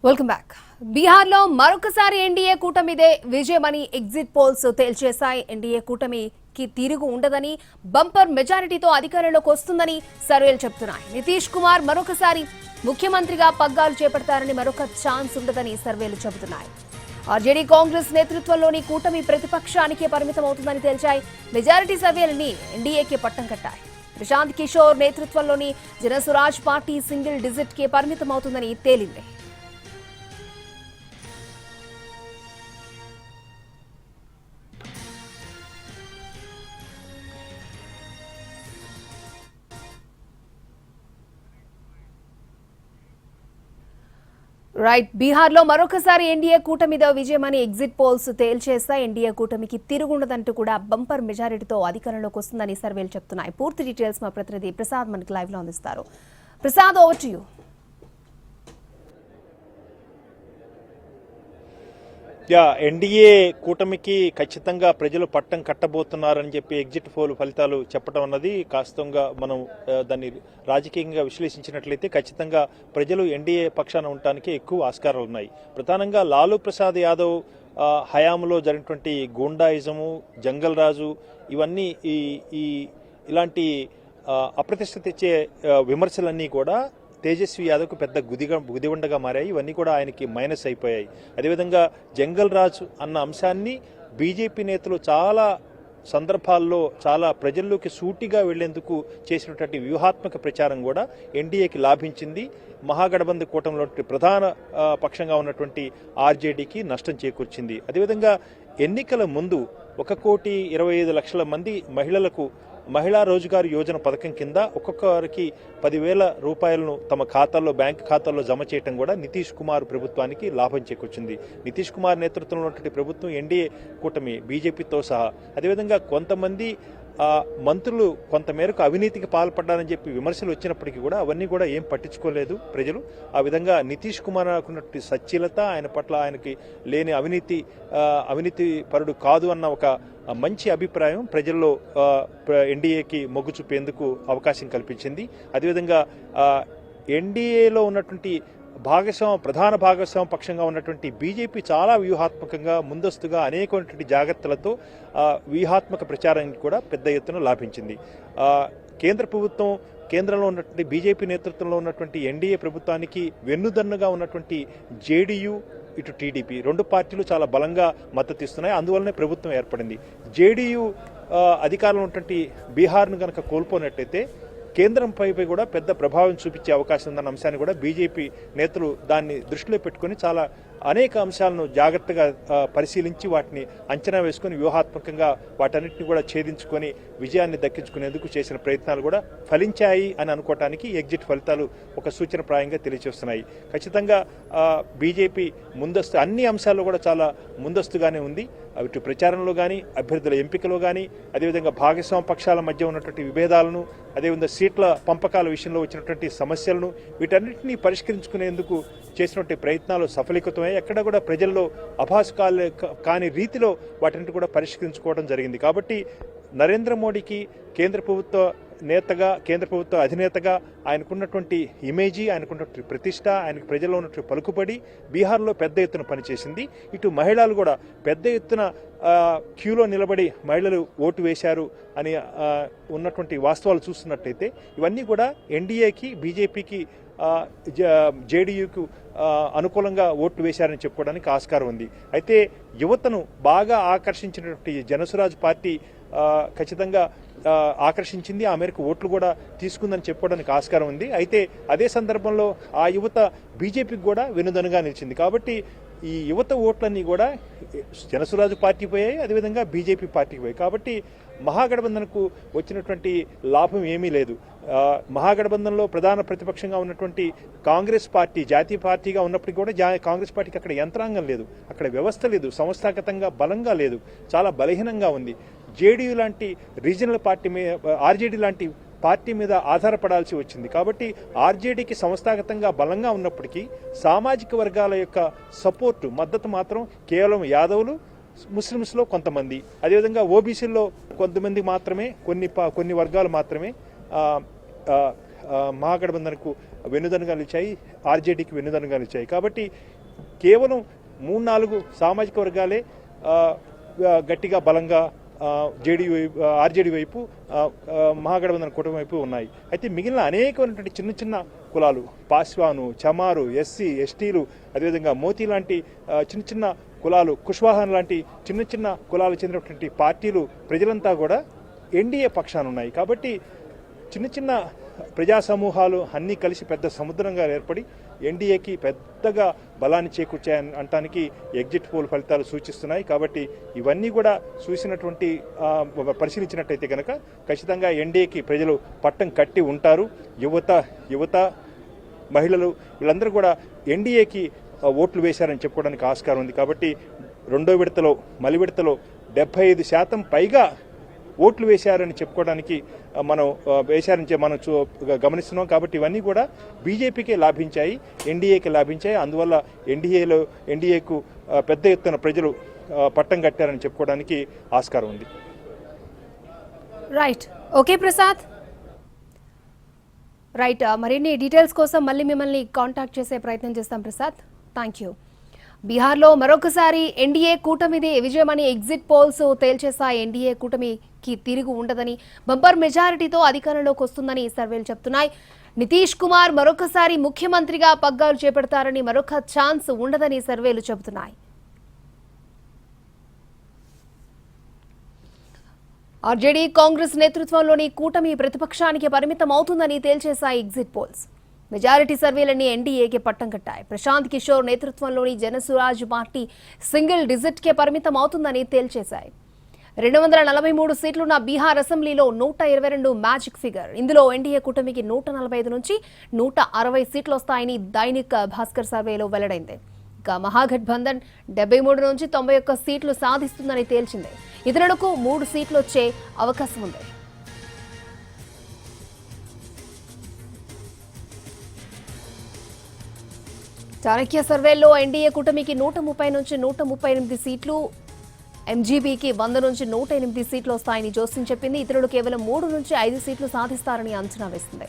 Welcome back. బీహార్లో మరొకసారి NDA కూటమిదే విజయమని exit polls తేల్చేశాయి. NDA కూటమికి తిరుగు ఉండదని, బంపర్ మెజారిటీతో అధికారంలోకి వస్తుందని సర్వేలు చెబుతున్నాయి. నితీష్ కుమార్ మరొకసారి ముఖ్యమంత్రిగా పగ్గాలు చేపడతారని, మరొక ఛాన్స్ ఉండదని సర్వేలు చెబుతున్నాయి. ఆర్జేడీ కాంగ్రెస్ నేతృత్వంలోని కూటమి ప్రతిపక్షానికే పరిమితమవుతుందని తేల్చాయి. మెజారిటీ సర్వేలని ఎన్డీఏకే పట్టం కట్టాయి. ప్రశాంత్ కిషోర్ నేతృత్వంలోని జనసురాజ్ పార్టీ సింగిల్ డిజిట్ కే పరిమితమవుతుందని తేలింది. రైట్. బీహార్లో మరొకసారి ఎన్డీఏ కూటమిదో విజయమని ఎగ్జిట్ పోల్స్ తేల్చేస్తాయి. ఎన్డీఏ కూటమికి తిరుగుండదంటూ కూడా బంపర్ మెజారిటీతో అధికారంలోకి వస్తుందని సర్వేలు చెప్తున్నాయి. పూర్తి డీటెయిల్స్ మా ప్రతినిధి ప్రసాద్ మనకి లైవ్ లో అందిస్తారు. Prasad, over to you. NDA కూటమికి ఖచ్చితంగా ప్రజలు పట్టం కట్టబోతున్నారని చెప్పి ఎగ్జిట్ పోల్ ఫలితాలు చెప్పడం అన్నది కాస్తంగా మనం దాన్ని రాజకీయంగా విశ్లేషించినట్లయితే ఖచ్చితంగా ప్రజలు ఎన్డీఏ పక్షాన ఉండటానికి ఎక్కువ ఆస్కారాలు ఉన్నాయి. ప్రధానంగా లాలూ ప్రసాద్ యాదవ్ హయాంలో జరిగినటువంటి గూండాయిజము, జంగల్ రాజు, ఇవన్నీ ఇలాంటి అప్రతిష్ట తెచ్చే విమర్శలన్నీ కూడా తేజస్వి యాదవ్కు పెద్ద గుదివండగా మారాయి. ఇవన్నీ కూడా ఆయనకి మైనస్ అయిపోయాయి. అదేవిధంగా జంగల్ రాజు అన్న అంశాన్ని బీజేపీ నేతలు చాలా సందర్భాల్లో చాలా ప్రజల్లోకి సూటిగా వెళ్లేందుకు చేసినటువంటి వ్యూహాత్మక ప్రచారం కూడా ఎన్డీఏకి లాభించింది. మహాగఠబంధన్ కూటమిలో ప్రధాన పక్షంగా ఉన్నటువంటి ఆర్జేడీకి నష్టం చేకూర్చింది. అదేవిధంగా ఎన్నికల ముందు 1,25,00,000 మంది మహిళలకు మహిళా రోజ్గార్ యోజన పథకం కింద ఒక్కొక్కరికి 10,000 రూపాయలను తమ ఖాతాల్లో, బ్యాంకు ఖాతాల్లో జమ చేయడం కూడా నితీష్ కుమార్ ప్రభుత్వానికి లాభం చేకూర్చింది. నితీష్ కుమార్ నేతృత్వంలో ఉన్నటువంటి ప్రభుత్వం ఎన్డీఏ కూటమి బీజేపీతో సహా అదేవిధంగా కొంతమంది మంత్రులు కొంతమేరకు అవినీతికి పాల్పడ్డారని చెప్పి విమర్శలు వచ్చినప్పటికీ కూడా అవన్నీ కూడా ఏం పట్టించుకోలేదు ప్రజలు. ఆ విధంగా నితీష్ కుమార్ ఉన్నటువంటి సచ్చీలత, ఆయన పట్ల ఆయనకి లేని అవినీతి పరుడు కాదు అన్న ఒక మంచి అభిప్రాయం ప్రజల్లో ఎన్డీఏకి మొగ్గు చూపేందుకు అవకాశం కల్పించింది. అదేవిధంగా ఎన్డీఏలో ఉన్నటువంటి ప్రధాన భాగస్వామ్య పక్షంగా ఉన్నటువంటి బీజేపీ చాలా వ్యూహాత్మకంగా ముందస్తుగా అనేకమైనటువంటి జాగ్రత్తలతో వ్యూహాత్మక ప్రచారానికి కూడా పెద్ద ఎత్తున లాభించింది. కేంద్రంలో ఉన్నటువంటి బీజేపీ నేతృత్వంలో ఉన్నటువంటి ఎన్డీఏ ప్రభుత్వానికి వెన్నుదన్నుగా ఉన్నటువంటి జేడీయూ, ఇటు టీడీపీ రెండు పార్టీలు చాలా బలంగా మద్దతు ఇస్తున్నాయి. అందువల్లనే ప్రభుత్వం ఏర్పడింది. జేడీయూ అధికారంలో ఉన్నటువంటి బీహార్ను కనుక కోల్పోయినట్టయితే కేంద్రంపై కూడా పెద్ద ప్రభావం చూపించే అవకాశం ఉందన్న అంశాన్ని కూడా బీజేపీ నేతలు దాన్ని దృష్టిలో పెట్టుకుని చాలా అనేక అంశాలను జాగ్రత్తగా పరిశీలించి వాటిని అంచనా వేసుకుని వ్యూహాత్మకంగా వాటన్నిటిని కూడా ఛేదించుకొని విజయాన్ని దక్కించుకునేందుకు చేసిన ప్రయత్నాలు కూడా ఫలించాయి అని అనుకోవటానికి ఎగ్జిట్ ఫలితాలు ఒక సూచనప్రాయంగా తెలియజేస్తున్నాయి. ఖచ్చితంగా బీజేపీ అన్ని అంశాల్లో కూడా చాలా ముందస్తుగానే ఉంది. ఇటు ప్రచారంలో కానీ, అభ్యర్థుల ఎంపికలో కానీ, అదేవిధంగా భాగస్వామ్య పక్షాల మధ్య ఉన్నటువంటి విభేదాలను, అదేవిధంగా సీట్ల పంపకాల విషయంలో వచ్చినటువంటి సమస్యలను వీటన్నిటినీ పరిష్కరించుకునేందుకు చేసినటువంటి ప్రయత్నాలు సఫలీకృతమై ఎక్కడ కూడా ప్రజల్లో అభాసు కాని రీతిలో వాటిని కూడా పరిష్కరించుకోవడం జరిగింది. కాబట్టి నరేంద్ర మోడీకి కేంద్ర ప్రభుత్వ అధినేతగా ఆయనకున్నటువంటి ఇమేజీ, ఆయనకున్నటువంటి ప్రతిష్ట, ఆయనకు ప్రజల్లో ఉన్నటువంటి పలుకుబడి బీహార్లో పెద్ద ఎత్తున పనిచేసింది. ఇటు మహిళలు కూడా పెద్ద ఎత్తున క్యూలో నిలబడి మహిళలు ఓటు వేశారు అని ఉన్నటువంటి వాస్తవాలు చూస్తున్నట్టయితే ఇవన్నీ కూడా ఎన్డీఏకి, బీజేపీకి, జేడీయూకు అనుకూలంగా ఓట్లు వేశారని చెప్పుకోవడానికి ఆస్కారం ఉంది. అయితే యువతను బాగా ఆకర్షించినటువంటి జనసురాజ్ పార్టీ ఖచ్చితంగా ఆకర్షించింది. ఆ మేరకు ఓట్లు కూడా తీసుకుందని చెప్పుకోవడానికి ఆస్కారం ఉంది. అయితే అదే సందర్భంలో ఆ యువత బీజేపీకి కూడా వెనుదనుగా నిలిచింది. కాబట్టి ఈ యువత ఓట్లన్నీ కూడా జనసురాజు పార్టీ పోయాయి, అదేవిధంగా బీజేపీ పార్టీకి పోయాయి. కాబట్టి మహాగఠబంధన్కు వచ్చినటువంటి లాభం ఏమీ లేదు. మహాగఠబంధన్లో ప్రధాన ప్రతిపక్షంగా ఉన్నటువంటి కాంగ్రెస్ పార్టీ జాతీయ పార్టీగా ఉన్నప్పటికీ కూడా కాంగ్రెస్ పార్టీకి అక్కడ యంత్రాంగం లేదు, అక్కడ వ్యవస్థ లేదు, సంస్థాగతంగా బలంగా లేదు, చాలా బలహీనంగా ఉంది. జేడీయూ లాంటి రీజనల్ పార్టీ ఆర్జేడీ లాంటి పార్టీ మీద ఆధారపడాల్సి వచ్చింది. కాబట్టి ఆర్జేడీకి సంస్థాగతంగా బలంగా ఉన్నప్పటికీ సామాజిక వర్గాల యొక్క మద్దతు మాత్రం కేవలం యాదవులు, ముస్లిమ్స్లో కొంతమంది, అదేవిధంగా ఓబీసీల్లో కొంతమంది మాత్రమే, కొన్ని వర్గాలు మాత్రమే మహాగఠబంధన్కు వెన్నుదన్నుగా నిలిచాయి, ఆర్జేడీకి వెన్నుదన్నుగా నిలిచాయి. కాబట్టి కేవలం 3-4 సామాజిక వర్గాలే గట్టిగా బలంగా జేడీయూ ఆర్జేడీ వైపు మహాగఠబంధన్ కూటమి వైపు ఉన్నాయి. అయితే మిగిలిన అనేకమైనటువంటి చిన్న చిన్న కులాలు, పాస్వాను, చమారు, ఎస్సీ, ఎస్టీలు, అదేవిధంగా మోతీ లాంటి చిన్న చిన్న కులాలు, కుష్వాహాన్ లాంటి చిన్న చిన్న కులాలు చెందినటువంటి పార్టీలు ప్రజలంతా కూడా ఎన్డీఏ పక్షాన ఉన్నాయి. కాబట్టి చిన్న చిన్న ప్రజా సమూహాలు అన్నీ కలిసి పెద్ద సముద్రంగా ఏర్పడి ఎన్డీఏకి పెద్దగా బలాన్ని చేకూర్చాయని అనటానికి ఎగ్జిట్ పోల్ ఫలితాలు సూచిస్తున్నాయి. కాబట్టి ఇవన్నీ కూడా చూసినటువంటి పరిశీలించినట్టయితే కనుక ఖచ్చితంగా ఎన్డీఏకి ప్రజలు పట్టం కట్టి ఉంటారు. యువత మహిళలు వీళ్ళందరూ కూడా ఎన్డీఏకి ఓట్లు వేశారని చెప్పుకోవడానికి ఆస్కారం ఉంది. కాబట్టి రెండో విడతలో మలి విడతలో 75% పైగా ఓట్లు వేశారని చెప్పుకోవడానికి మనం గమనిస్తున్నాం. కాబట్టి ఇవన్నీ కూడా బీజేపీకే లాభించాయి, ఎన్డీఏకి లాభించాయి. అందువల్ల ఎన్డీఏకు పెద్ద ఎత్తున ప్రజలు పట్టం కట్టారని చెప్పుకోవడానికి ఆస్కారం ఉంది. Right, okay Prasad. రైట్, మరిన్ని డీటెయిల్స్ కోసం మళ్ళీ మిమ్మల్ని కాంటాక్ట్ చేసే ప్రయత్నం చేస్తాం ప్రసాద్. Thank you. బీహార్లో మరొకసారి ఎన్డీఏ కూటమిదే విజయమని ఎగ్జిట్ పోల్స్ తేల్చేశాయి. ఎన్డీఏ కూటమికి తిరుగు ఉండదని, బంపర్ మెజారిటీతో అధికారంలోకి వస్తుందని సర్వేలు చెప్తున్నాయి. నితీష్ కుమార్ మరొకసారి ముఖ్యమంత్రిగా పగ్గాలు చేపడతారని, మరొక ఛాన్స్ ఉండదని సర్వేలు చెబుతున్నాయి. ఆర్జేడీ కాంగ్రెస్ నేతృత్వంలోని కూటమి ప్రతిపక్షానికి పరిమితం అవుతుందని తేల్చేశాయి ఎగ్జిట్ పోల్స్. మెజారిటీ సర్వేలన్నీ ఎన్డీఏకి పట్టం కట్టాయి. ప్రశాంత్ కిషోర్ నేతృత్వంలోని జనసురాజ్ పార్టీ సింగిల్ డిజిట్కే పరిమితం అవుతుందని తేల్చేశాయి. 243 సీట్లున్న బీహార్ అసెంబ్లీలో 122 మ్యాజిక్ ఫిగర్. ఇందులో ఎన్డీఏ కూటమికి 145 నుంచి 160 సీట్లు వస్తాయని దైనిక్ భాస్కర్ సర్వేలో వెల్లడైంది. ఇక మహాగఠబంధన్ 73 నుంచి 91 సీట్లు సాధిస్తుందని తేల్చింది. ఇతరులకు 3 సీట్లు వచ్చే అవకాశం ఉంది. చాణక్య సర్వేల్లో ఎన్డీఏ కూటమికి 130 నుంచి 138 సీట్లు, ఎంజీబీకి 100 నుంచి 108 సీట్లు వస్తాయని జోస్యం చెప్పింది. ఇతరులు కేవలం 3 నుంచి 5 సీట్లు సాధిస్తారని అంచనా వేస్తుంది.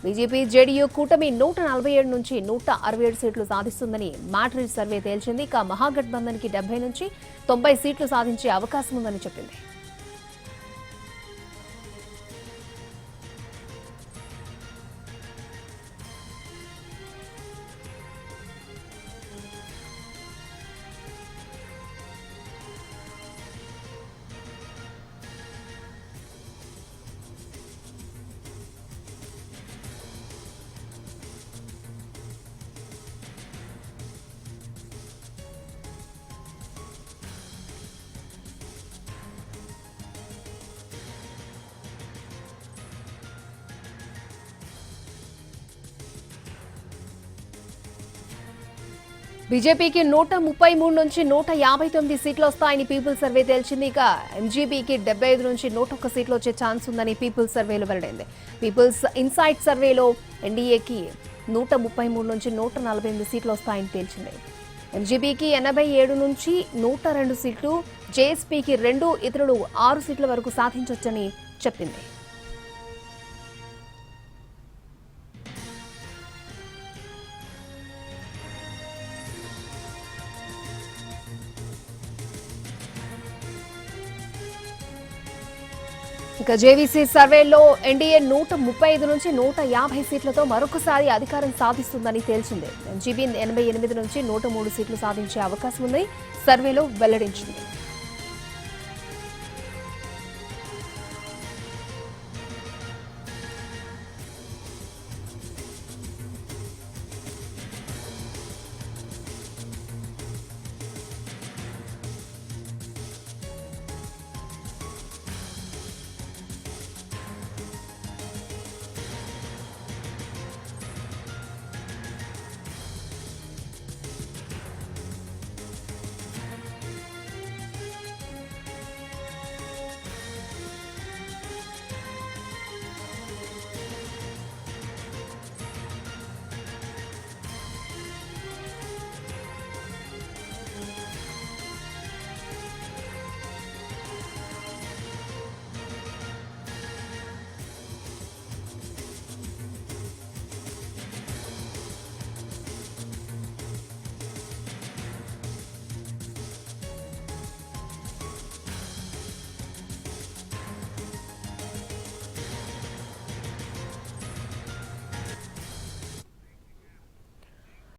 బీజేపీ జేడీయూ కూటమి 147 నుంచి 167 సీట్లు సాధిస్తుందని మ్యాట్రిజ్ సర్వే తేల్చింది. ఇక మహాగఠబంధన్కి 70 నుంచి 90 సీట్లు సాధించే అవకాశం ఉందని చెప్పింది. బీజేపీకి 133 నుంచి 159 సీట్లు వస్తాయని పీపుల్ సర్వే తేల్చింది. ఇక ఎంజీబీకి 75 నుంచి 101 సీట్లు వచ్చే ఛాన్స్ ఉందని పీపుల్ సర్వేలో వెల్లడైంది. పీపుల్స్ ఇన్సైట్ సర్వేలో ఎన్డీఏకి 133 నుంచి 148 సీట్లు వస్తాయని తేల్చింది. ఎంజీబీకి 87 నుంచి 102 సీట్లు, జేఎస్పీకి 2, ఇతరులు 6 సీట్ల వరకు సాధించొచ్చని చెప్పింది. ఇక జేవీసీ సర్వేలో ఎన్డీఏ 135 నుంచి 150 సీట్లతో మరొకసారి అధికారం సాధిస్తుందని తేల్చింది. ఎన్జీబీ 88 నుంచి 103 సీట్లు సాధించే అవకాశం ఉందని సర్వేలో వెల్లడించింది.